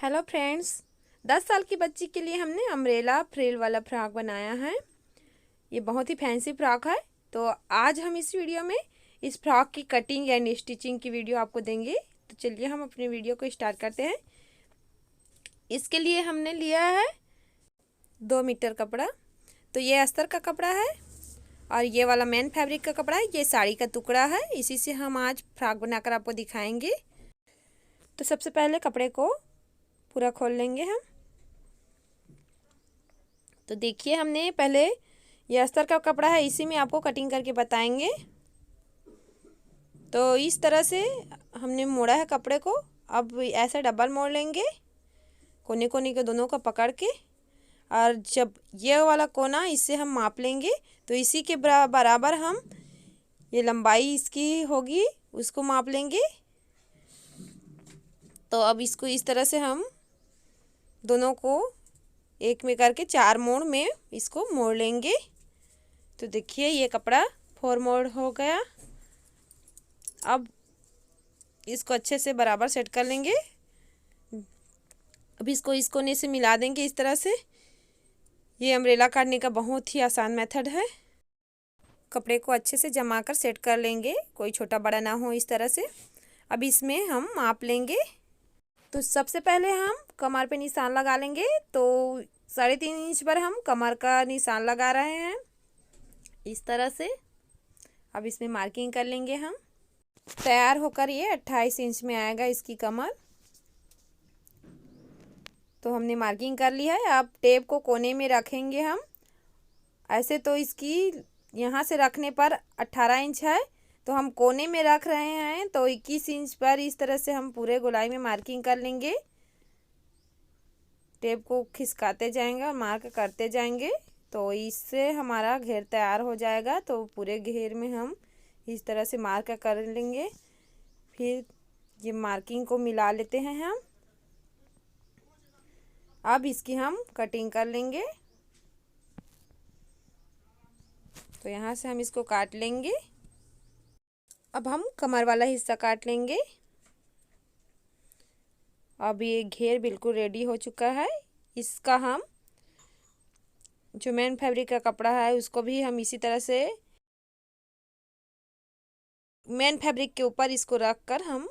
Hello friends, 10 साल की बच्ची के लिए हमने अम्ब्रेला फ्रिल वाला फ्रॉक बनाया है। ये बहुत ही फैंसी फ्रॉक है। तो आज हम इस वीडियो में इस फ्रॉक की कटिंग एंड स्टिचिंग की वीडियो आपको देंगे। तो चलिए हम अपने वीडियो को स्टार्ट करते हैं। इसके लिए हमने लिया है 2 मीटर कपड़ा। तो ये अस्तर का कपड़ा है और ये वाला मेन फैब्रिक का कपड़ा है। ये साड़ी का टुकड़ा है। इसी से हम आज फ्रॉक बनाकर आपको दिखाएंगे। तो सबसे पहले कपड़े को पूरा खोल लेंगे हम। तो देखिए, हमने पहले ये अस्तर का कपड़ा है, इसी में आपको कटिंग करके बताएंगे। तो इस तरह से हमने मोड़ा है कपड़े को। अब ऐसे डबल मोड़ लेंगे, कोने कोने के दोनों को पकड़ के। और जब ये वाला कोना इससे हम माप लेंगे, तो इसी के बराबर हम ये लंबाई इसकी होगी, उसको माप लेंगे। तो अब इसको इस तरह से हम दोनों को एक में करके 4 मोड़ में इसको मोड़ लेंगे। तो देखिए, ये कपड़ा 4 मोड़ हो गया। अब इसको अच्छे से बराबर सेट कर लेंगे। अब इसको इस कोने से मिला देंगे इस तरह से। ये अम्ब्रेला काटने का बहुत ही आसान मेथड है। कपड़े को अच्छे से जमा कर सेट कर लेंगे, कोई छोटा बड़ा ना हो, इस तरह से। अब इसमें हम माप लेंगे। तो सबसे पहले हम कमर पे निशान लगा लेंगे। तो 3.5 इंच पर हम कमर का निशान लगा रहे हैं, इस तरह से। अब इसमें मार्किंग कर लेंगे हम। तैयार होकर ये 28 इंच में आएगा इसकी कमर। तो हमने मार्किंग कर ली है। अब टेप को कोने में रखेंगे हम। ऐसे तो इसकी यहाँ से रखने पर 18 इंच है, तो हम कोने में रख रहे हैं। तो 21 इंच पर इस तरह से हम पूरे गोलाई में मार्किंग कर लेंगे। टेप को खिसकाते जाएंगे और मार्क करते जाएंगे। तो इससे हमारा घेर तैयार हो जाएगा। तो पूरे घेर में हम इस तरह से मार्क कर लेंगे। फिर ये मार्किंग को मिला लेते हैं हम। अब इसकी हम कटिंग कर लेंगे। तो यहाँ से हम इसको काट लेंगे। अब हम कमर वाला हिस्सा काट लेंगे। अब ये घेर बिल्कुल रेडी हो चुका है। इसका हम जो मेन फैब्रिक का कपड़ा है उसको भी हम इसी तरह से मेन फैब्रिक के ऊपर इसको रख कर हम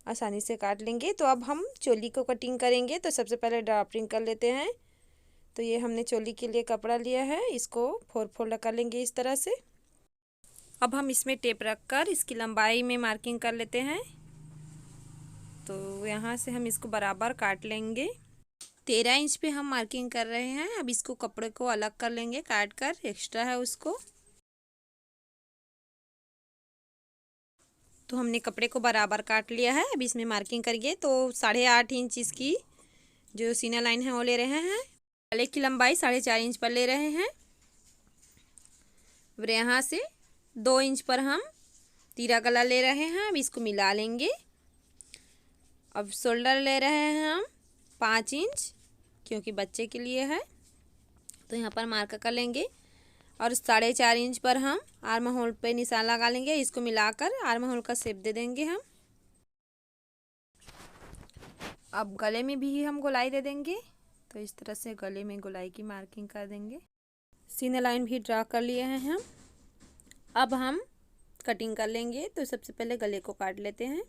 आसानी से काट लेंगे। तो अब हम चोली को कटिंग करेंगे। तो सबसे पहले ड्राफ्टिंग कर लेते हैं। तो ये हमने चोली के लिए कपड़ा लिया है, इसको 4 फोल्ड कर लेंगे इस तरह से। अब हम इसमें टेप रख कर इसकी लंबाई में मार्किंग कर लेते हैं। तो यहाँ से हम इसको बराबर काट लेंगे। 13 इंच पे हम मार्किंग कर रहे हैं। अब इसको कपड़े को अलग कर लेंगे, काट कर एक्स्ट्रा है उसको। तो हमने कपड़े को बराबर काट लिया है। अब इसमें मार्किंग करिए। तो 8.5 इंच इसकी जो सीना लाइन है वो ले रहे हैं। गले की लंबाई 4.5 इंच पर ले रहे हैं। और यहाँ से 2 इंच पर हम तीरा गला ले रहे हैं। अब इसको मिला लेंगे। अब शोल्डर ले रहे हैं हम 5 इंच, क्योंकि बच्चे के लिए है। तो यहाँ पर मार्क कर लेंगे। और 4.5 इंच पर हम आर्म होल पे निशान लगा लेंगे। इसको मिलाकर आर्म होल का शेप दे देंगे हम। अब गले में भी हम गोलाई दे देंगे। तो इस तरह से गले में गोलाई की मार्किंग कर देंगे। सीना लाइन भी ड्रा कर लिए हैं हम। अब हम कटिंग कर लेंगे। तो सबसे पहले गले को काट लेते हैं।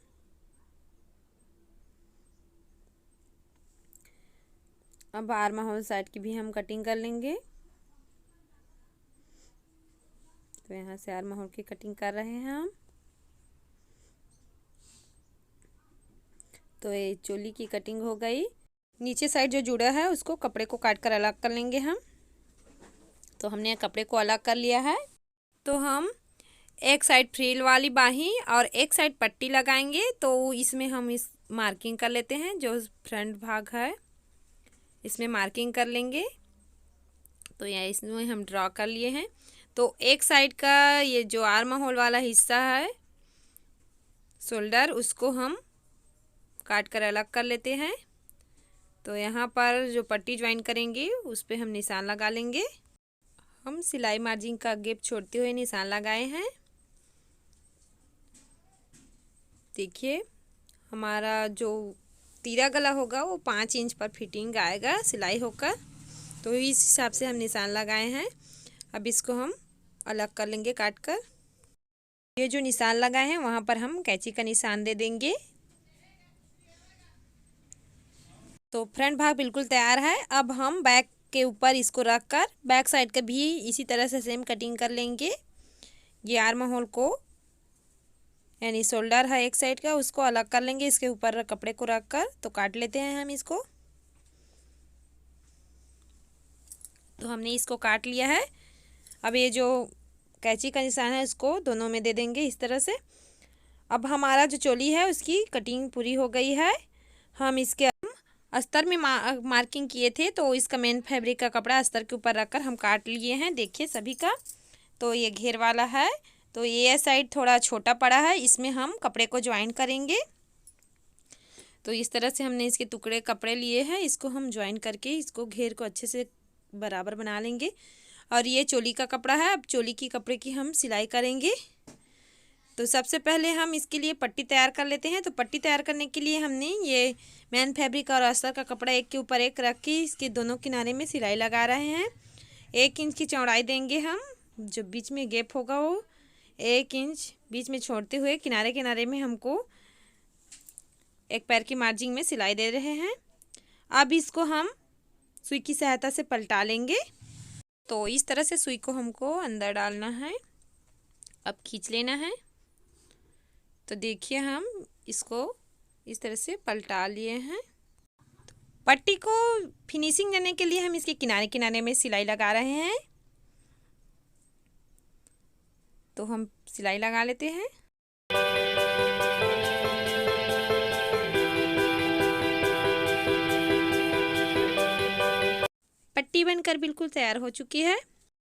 अब आर्म होल साइड की भी हम कटिंग कर लेंगे। तो यहाँ से आर्म होल की कटिंग कर रहे हैं हम। तो ये चोली की कटिंग हो गई। नीचे साइड जो जुड़ा है उसको कपड़े को काट कर अलग कर लेंगे हम। तो हमने कपड़े को अलग कर लिया है। तो हम एक साइड फ्रिल वाली बाही और एक साइड पट्टी लगाएंगे। तो इसमें हम इस मार्किंग कर लेते हैं। जो फ्रंट भाग है इसमें मार्किंग कर लेंगे। तो यह इसमें हम ड्रॉ कर लिए हैं। तो एक साइड का ये जो आर्म होल वाला हिस्सा है शोल्डर, उसको हम काट कर अलग कर लेते हैं। तो यहाँ पर जो पट्टी ज्वाइन करेंगे उस पर हम निशान लगा लेंगे। हम सिलाई मार्जिन का गैप छोड़ते हुए निशान लगाए हैं। देखिए, हमारा जो तीरा गला होगा वो 5 इंच पर फिटिंग आएगा सिलाई होकर। तो इस हिसाब से हम निशान लगाए हैं। अब इसको हम अलग कर लेंगे काट कर। ये जो निशान लगाए हैं वहाँ पर हम कैंची का निशान दे देंगे। तो फ्रंट भाग बिल्कुल तैयार है। अब हम बैक के ऊपर इसको रख कर बैक साइड का भी इसी तरह से सेम कटिंग कर लेंगे। ये आर्म होल को यानी शोल्डर है एक साइड का, उसको अलग कर लेंगे इसके ऊपर कपड़े को रख कर। तो काट लेते हैं हम इसको। तो हमने इसको काट लिया है। अब ये जो कैंची का निशान है इसको दोनों में दे देंगे इस तरह से। अब हमारा जो चोली है उसकी कटिंग पूरी हो गई है। हम इसके अस्तर में मार्किंग किए थे, तो इसका मेन फैब्रिक का कपड़ा अस्तर के ऊपर रखकर हम काट लिए हैं। देखिए सभी का। तो ये घेर वाला है, तो ये साइड थोड़ा छोटा पड़ा है, इसमें हम कपड़े को ज्वाइन करेंगे। तो इस तरह से हमने इसके टुकड़े कपड़े लिए हैं, इसको हम ज्वाइन करके इसको घेर को अच्छे से बराबर बना लेंगे। और ये चोली का कपड़ा है। अब चोली की कपड़े की हम सिलाई करेंगे। तो सबसे पहले हम इसके लिए पट्टी तैयार कर लेते हैं। तो पट्टी तैयार करने के लिए हमने ये मैन फैब्रिक और अस्तर का कपड़ा एक के ऊपर एक रख के इसके दोनों किनारे में सिलाई लगा रहे हैं। 1 इंच की चौड़ाई देंगे हम, जो बीच में गैप होगा वो 1 इंच बीच में छोड़ते हुए किनारे किनारे में हमको एक पैर की मार्जिन में सिलाई दे रहे हैं। अब इसको हम सुई की सहायता से पलटा लेंगे। तो इस तरह से सुई को हमको अंदर डालना है। अब खींच लेना है। तो देखिए हम इसको इस तरह से पलटा लिए हैं। पट्टी को फिनिशिंग देने के लिए हम इसके किनारे किनारे में सिलाई लगा रहे हैं। तो हम सिलाई लगा लेते हैं। पट्टी बनकर बिल्कुल तैयार हो चुकी है।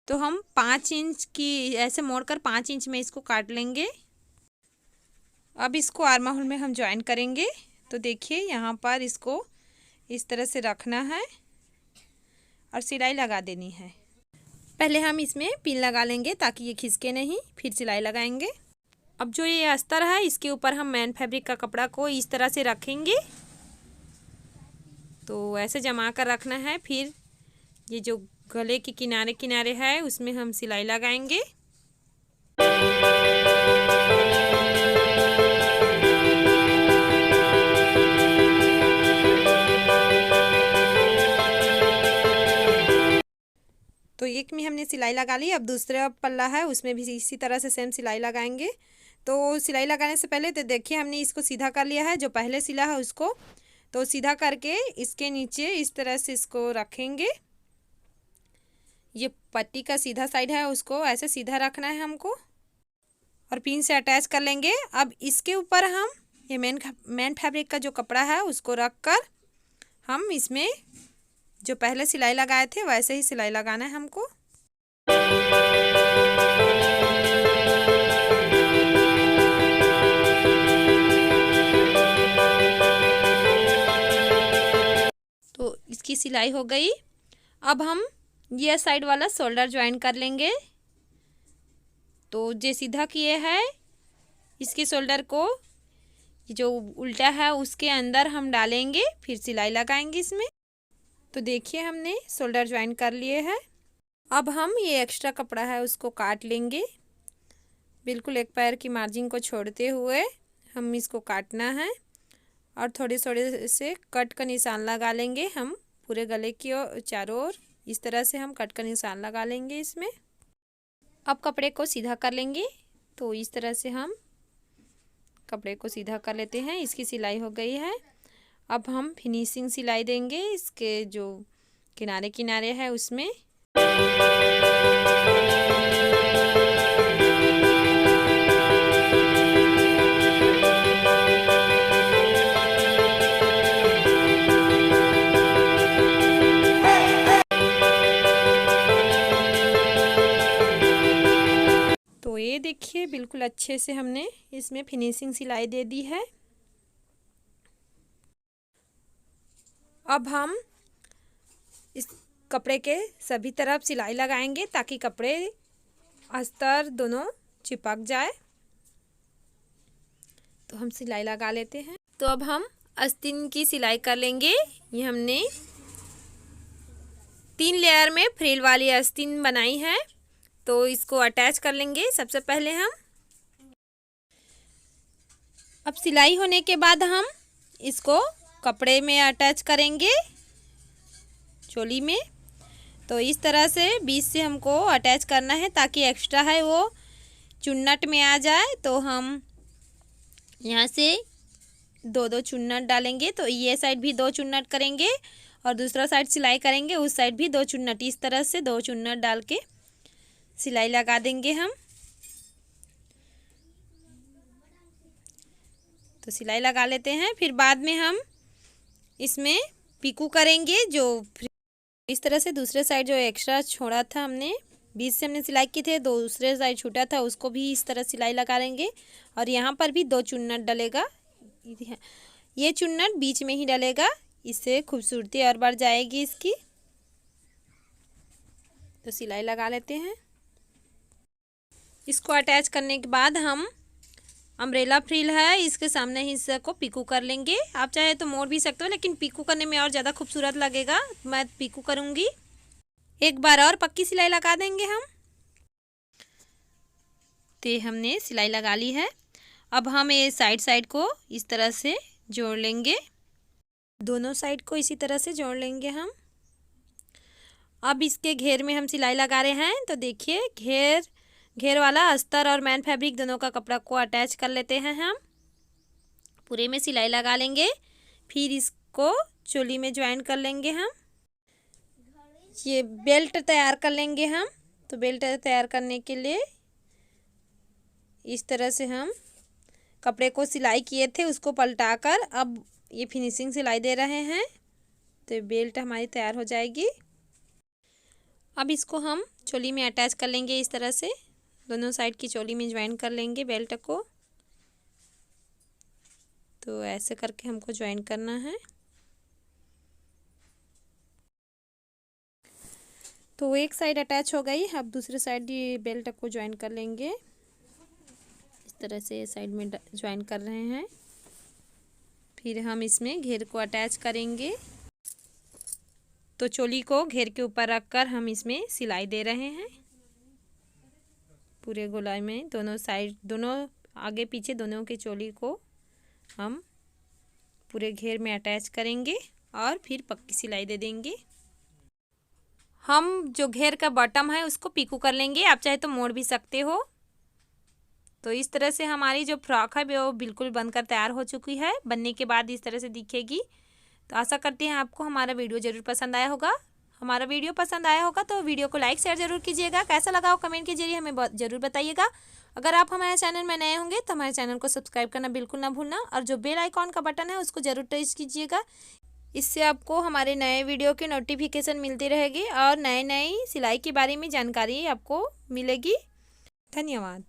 तो हम 5 इंच की ऐसे मोड़कर 5 इंच में इसको काट लेंगे। अब इसको आर्म होल में हम ज्वाइन करेंगे। तो देखिए यहाँ पर इसको इस तरह से रखना है और सिलाई लगा देनी है। पहले हम इसमें पिन लगा लेंगे ताकि ये खिसके नहीं, फिर सिलाई लगाएंगे। अब जो ये अस्तर है इसके ऊपर हम मैन फैब्रिक का कपड़ा को इस तरह से रखेंगे। तो ऐसे जमा कर रखना है। फिर ये जो गले के किनारे किनारे है उसमें हम सिलाई लगाएंगे। तो एक में हमने सिलाई लगा ली। अब दूसरा पल्ला है उसमें भी इसी तरह से सेम सिलाई लगाएंगे। तो सिलाई लगाने से पहले तो देखिए हमने इसको सीधा कर लिया है। जो पहले सिला है उसको तो सीधा करके इसके नीचे इस तरह से इसको रखेंगे। ये पट्टी का सीधा साइड है उसको ऐसे सीधा रखना है हमको और पिन से अटैच कर लेंगे। अब इसके ऊपर हम ये मैन फैब्रिक का जो कपड़ा है उसको रख कर हम इसमें जो पहले सिलाई लगाए थे वैसे ही सिलाई लगाना है हमको। तो इसकी सिलाई हो गई। अब हम ये साइड वाला शोल्डर ज्वाइन कर लेंगे। तो जो सीधा किए है इसके शोल्डर को जो उल्टा है उसके अंदर हम डालेंगे, फिर सिलाई लगाएंगे इसमें। तो देखिए हमने शोल्डर ज्वाइन कर लिए हैं। अब हम ये एक्स्ट्रा कपड़ा है उसको काट लेंगे। बिल्कुल एक पैर की मार्जिन को छोड़ते हुए हम इसको काटना है और थोड़े थोड़े से कट का निशान लगा लेंगे हम पूरे गले की चारों ओर। इस तरह से हम कट का निशान लगा लेंगे इसमें। अब कपड़े को सीधा कर लेंगे। तो इस तरह से हम कपड़े को सीधा कर लेते हैं। इसकी सिलाई हो गई है। अब हम फिनिशिंग सिलाई देंगे इसके जो किनारे किनारे है उसमें। तो ये देखिए बिल्कुल अच्छे से हमने इसमें फिनिशिंग सिलाई दे दी है। अब हम इस कपड़े के सभी तरफ सिलाई लगाएंगे ताकि कपड़े अस्तर दोनों चिपक जाए। तो हम सिलाई लगा लेते हैं। तो अब हम आस्तीन की सिलाई कर लेंगे। ये हमने 3 लेयर में फ्रिल वाली आस्तीन बनाई है, तो इसको अटैच कर लेंगे सबसे पहले हम। अब सिलाई होने के बाद हम इसको कपड़े में अटैच करेंगे, चोली में। तो इस तरह से बीच से हमको अटैच करना है ताकि एक्स्ट्रा है वो चुन्नट में आ जाए। तो हम यहाँ से 2-2 चुन्नट डालेंगे। तो ये साइड भी 2 चुन्नट करेंगे और दूसरा साइड सिलाई करेंगे, उस साइड भी 2 चुन्नट। इस तरह से 2 चुन्नट डाल के सिलाई लगा देंगे हम। तो सिलाई लगा लेते हैं। फिर बाद में हम इसमें पिकू करेंगे। जो इस तरह से दूसरे साइड जो एक्स्ट्रा छोड़ा था हमने, बीच से हमने सिलाई की थे, दूसरे साइड छूटा था, उसको भी इस तरह सिलाई लगा लेंगे। और यहाँ पर भी 2 चुन्नट डलेगा। ये चुन्नट बीच में ही डलेगा, इससे खूबसूरती और बढ़ जाएगी इसकी। तो सिलाई लगा लेते हैं। इसको अटैच करने के बाद हम अम्ब्रेला फ्रिल है, इसके सामने हिस्से को पिकू कर लेंगे। आप चाहे तो मोड़ भी सकते हो, लेकिन पिकू करने में और ज़्यादा खूबसूरत लगेगा। मैं पिकू करूँगी। एक बार और पक्की सिलाई लगा देंगे हम। तो हमने सिलाई लगा ली है। अब हम ये साइड को इस तरह से जोड़ लेंगे, दोनों साइड को इसी तरह से जोड़ लेंगे हम। अब इसके घेर में हम सिलाई लगा रहे हैं। तो देखिए, घेर वाला अस्तर और मैन फैब्रिक दोनों का कपड़ा को अटैच कर लेते हैं हम। पूरे में सिलाई लगा लेंगे, फिर इसको चोली में ज्वाइन कर लेंगे हम। ये बेल्ट तैयार कर लेंगे हम। तो बेल्ट तैयार करने के लिए इस तरह से हम कपड़े को सिलाई किए थे, उसको पलटाकर अब ये फिनिशिंग सिलाई दे रहे हैं। तो बेल्ट हमारी तैयार हो जाएगी। अब इसको हम चोली में अटैच कर लेंगे। इस तरह से दोनों साइड की चोली में ज्वाइन कर लेंगे बेल्ट को। तो ऐसे करके हमको ज्वाइन करना है। तो एक साइड अटैच हो गई। अब दूसरे साइड ये बेल्ट को ज्वाइन कर लेंगे। इस तरह से साइड में ज्वाइन कर रहे हैं। फिर हम इसमें घेर को अटैच करेंगे। तो चोली को घेर के ऊपर रखकर हम इसमें सिलाई दे रहे हैं। पूरे गोलाई में दोनों साइड, दोनों आगे पीछे दोनों की चोली को हम पूरे घेर में अटैच करेंगे और फिर पक्की सिलाई दे देंगे। हम जो घेर का बॉटम है उसको पिकू कर लेंगे। आप चाहे तो मोड़ भी सकते हो। तो इस तरह से हमारी जो फ्रॉक है वो बिल्कुल बनकर तैयार हो चुकी है। बनने के बाद इस तरह से दिखेगी। तो आशा करती हैं आपको हमारा वीडियो ज़रूर पसंद आया होगा। हमारा वीडियो पसंद आया होगा तो वीडियो को लाइक शेयर ज़रूर कीजिएगा। कैसा लगा हो कमेंट के जरिए हमें ज़रूर बताइएगा। अगर आप हमारे चैनल में नए होंगे तो हमारे चैनल को सब्सक्राइब करना बिल्कुल ना भूलना, और जो बेल आइकॉन का बटन है उसको ज़रूर टच कीजिएगा। इससे आपको हमारे नए वीडियो की नोटिफिकेशन मिलती रहेगी और नई सिलाई के बारे में जानकारी आपको मिलेगी। धन्यवाद।